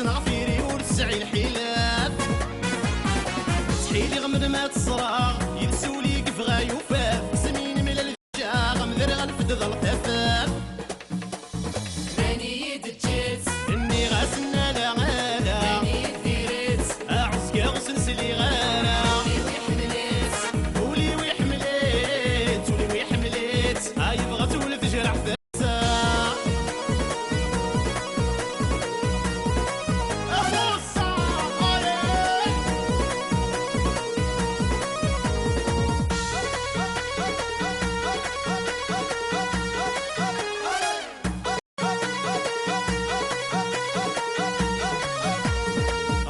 غفيري ورسعي الحلاف سحيلي غمد ما تصراغ يدسولي كفغا يوفاف سنين من الجا غمذر غلفد ذا الخفاف ماني يدجيت اني غاسنا لا غالا ماني يديريت اعسكا غسنسلي غالا ولي ويحمليت ولي ويحمليت هاي بغا تولد جرح فاسا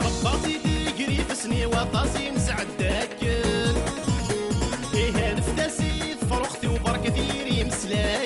رباطي ديقري فسني وطاسي نسعد داكل ايه هادف تاسيد فرختي وبرك ديري مسلاك